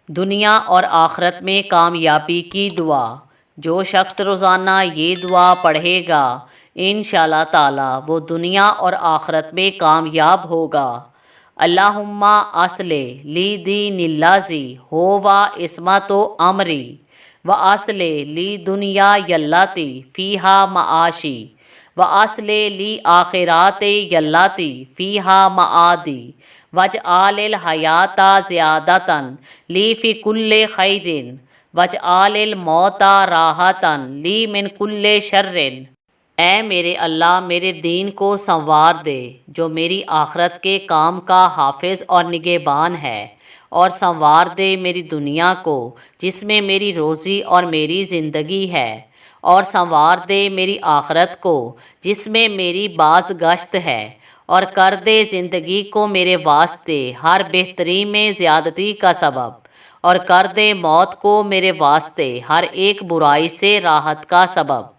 دنیا اور آخرت میں کامیابی کی دعا۔ جو شخص روزانہ یہ دعا پڑھے گا انشاءاللہ تعالی وہ دنیا اور آخرت میں کامیاب ہوگا۔ اللہم اصلح لی دین الذی ھو عصمت امری واصلح لی دنیای التی فیہا معاشی واصلح لی آخرتی التی فیہا معادی واجعل الحیاۃ زیادۃ لی فی کل خیر واجعل الموت راحۃ لی من کل شر۔ اے میرے اللہ میرے دین کو سنوار دے جو میری آخرت کے کام کا حافظ اور نگہبان ہے، اور سنوار دے میری دنیا کو جس میں میری روزی اور میری زندگی ہے، اور سنوار دے میری آخرت کو جس میں میری باز گشت ہے، اور کر دے زندگی کو میرے واسطے ہر بہتری میں زیادتی کا سبب، اور کر دے موت کو میرے واسطے ہر ایک برائی سے راحت کا سبب۔